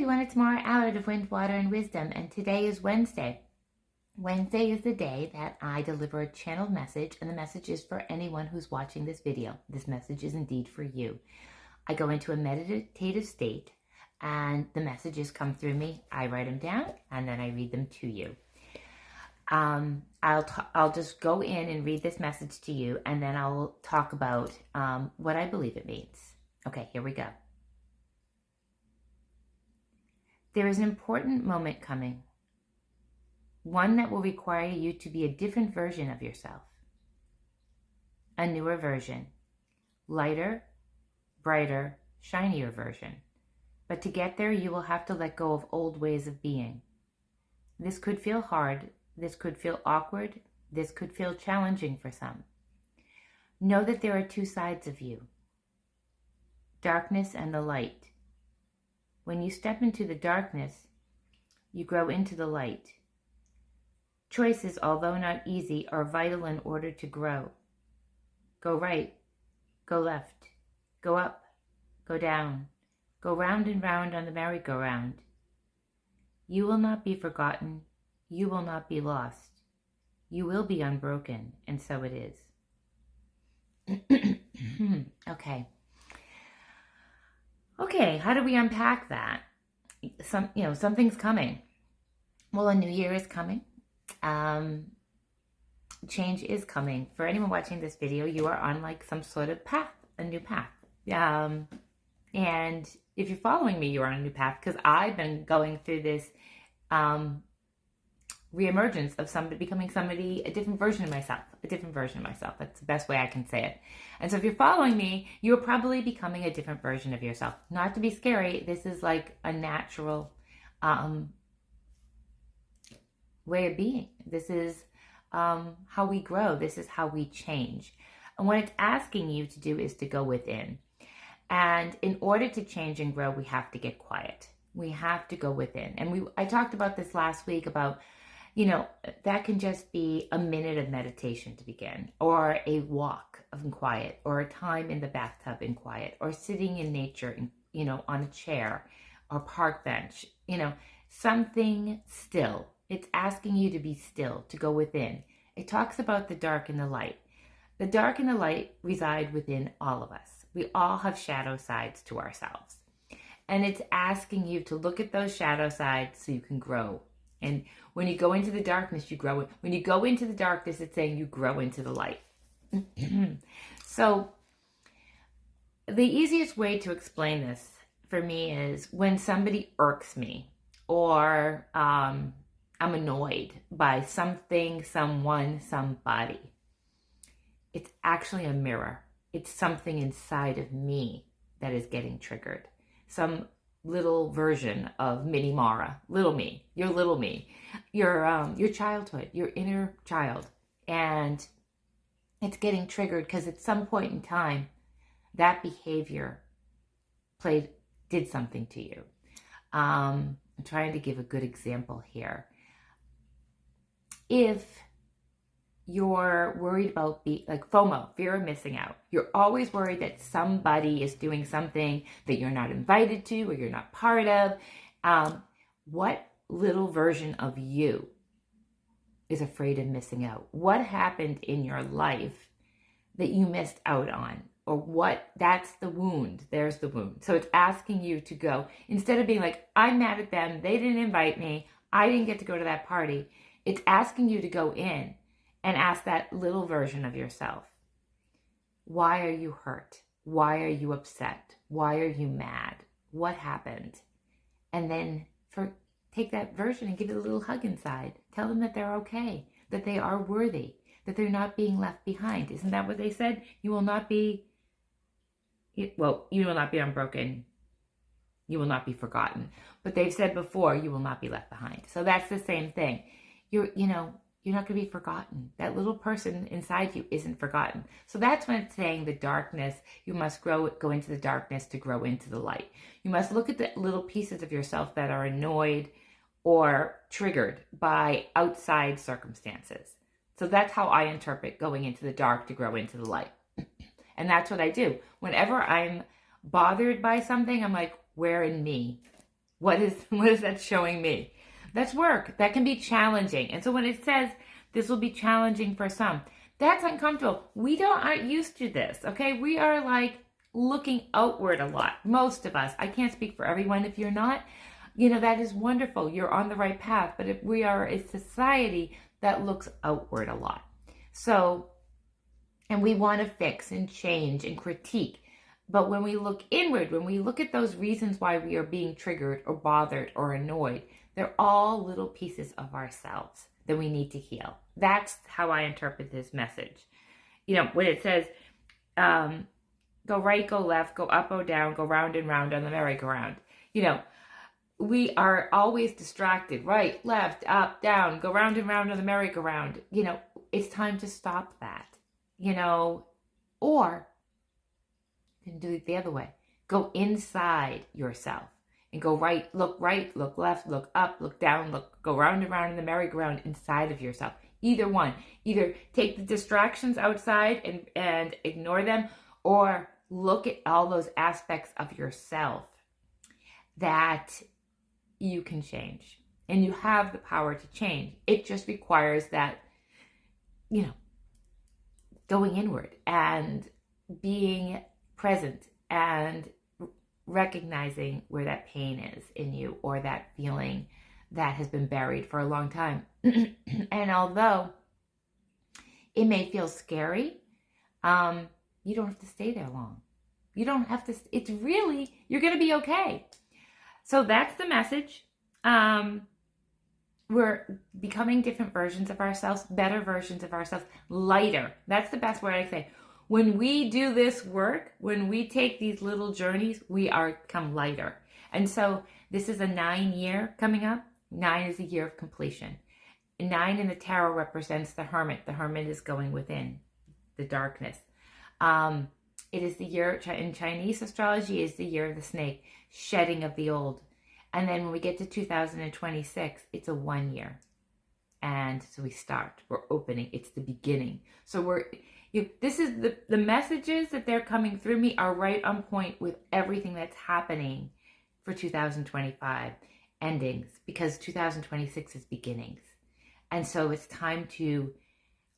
everyone, it's Mara Allard of Wind, Water, and Wisdom, and today is Wednesday. Wednesday is the day that I deliver a channeled message, and the message is for anyone who's watching this video. This message is indeed for you. I go into a meditative state, and the messages come through me. I write them down, and then I read them to you. I'll just go in and read this message to you, and then I'll talk about what I believe it means. Okay, here we go. There is an important moment coming, one that will require you to be a different version of yourself, a newer version, lighter, brighter, shinier version. But to get there, you will have to let go of old ways of being. This could feel hard, this could feel awkward, this could feel challenging for some. Know that there are two sides of you, darkness and the light. When you step into the darkness, you grow into the light. Choices, although not easy, are vital in order to grow. Go right, go left, go up, go down, go round and round on the merry-go-round. You will not be forgotten, you will not be lost. You will be unbroken, and so it is. Okay, how do we unpack that? Something's coming. Well, a new year is coming. Change is coming. For anyone watching this video, you are on like some sort of path, a new path. And if you're following me, you're on a new path because I've been going through this reemergence of becoming a different version of myself. That's the best way I can say it. And so if you're following me, you're probably becoming a different version of yourself. Not to be scary, this is like a natural way of being. This is how we grow. This is how we change. And what it's asking you to do is to go within. And in order to change and grow, we have to get quiet. We have to go within. And I talked about this last week about that can just be a minute of meditation to begin, or a walk in quiet, or a time in the bathtub in quiet, or sitting in nature, on a chair or park bench, something still. It's asking you to be still, to go within. It talks about the dark and the light. The dark and the light reside within all of us. We all have shadow sides to ourselves. And it's asking you to look at those shadow sides so you can grow. And when you go into the darkness, you grow. When you go into the darkness, it's saying you grow into the light. So the easiest way to explain this for me is when somebody irks me, or I'm annoyed by something, someone, somebody. It's actually a mirror. It's something inside of me that is getting triggered. Some little version of mini Mara, little me, your childhood, your inner child. And it's getting triggered because at some point in time, that behavior did something to you. I'm trying to give a good example here. If you're worried about like FOMO, fear of missing out. You're always worried that somebody is doing something that you're not invited to or you're not part of. What little version of you is afraid of missing out? What happened in your life that you missed out on? Or that's the wound. There's the wound. So it's asking you to go, instead of being like, I'm mad at them, they didn't invite me, I didn't get to go to that party. It's asking you to go in and ask that little version of yourself, why are you hurt? Why are you upset? Why are you mad? What happened? And then take that version and give it a little hug inside. Tell them that they're okay, that they are worthy, that they're not being left behind. Isn't that what they said? You will not be unbroken. You will not be forgotten. But they've said before, you will not be left behind. So that's the same thing. You're not going to be forgotten. That little person inside you isn't forgotten. So that's when it's saying the darkness, you must go into the darkness to grow into the light. You must look at the little pieces of yourself that are annoyed or triggered by outside circumstances. So that's how I interpret going into the dark to grow into the light. And that's what I do. Whenever I'm bothered by something, I'm like, where in me What is that showing me? That's work. That can be challenging. And so when it says this will be challenging for some, that's uncomfortable. We aren't used to this, okay? We are like looking outward a lot. Most of us. I can't speak for everyone. If you're not, that is wonderful. You're on the right path. But if we are a society that looks outward a lot. So, and we want to fix and change and critique. But when we look inward, when we look at those reasons why we are being triggered or bothered or annoyed, they're all little pieces of ourselves that we need to heal. That's how I interpret this message. When it says, go right, go left, go up or down, go round and round on the merry-go-round. We are always distracted. Right, left, up, down, go round and round on the merry-go-round. It's time to stop that. Or you can do it the other way. Go inside yourself and go right, look left, look up, look down, go round and round in the merry-go-round inside of yourself. Either one. Either take the distractions outside and ignore them, or look at all those aspects of yourself that you can change. And you have the power to change. It just requires that, going inward and being present and recognizing where that pain is in you, or that feeling that has been buried for a long time. And although it may feel scary, you don't have to stay there long. You don't have to, you're going to be okay. So that's the message. We're becoming different versions of ourselves, better versions of ourselves, lighter. That's the best word I say. When we do this work, when we take these little journeys, we become lighter. And so this is a 9-year coming up. 9 is a year of completion. 9 in the tarot represents the hermit. The hermit is going within the darkness. It is the year, in Chinese astrology, is the year of the snake, shedding of the old. And then when we get to 2026, it's a 1 year. And so we're opening, it's the beginning. So this is the messages that they're coming through me are right on point with everything that's happening for 2025 endings, because 2026 is beginnings. And so it's time to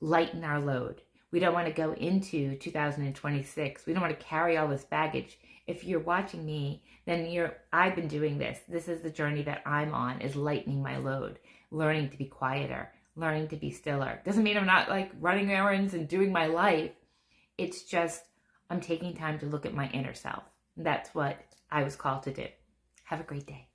lighten our load. We don't want to go into 2026. We don't want to carry all this baggage. If you're watching me, then I've been doing this. This is the journey that I'm on, is lightening my load, learning to be quieter, learning to be stiller. Doesn't mean I'm not like running errands and doing my life. It's just I'm taking time to look at my inner self. That's what I was called to do. Have a great day.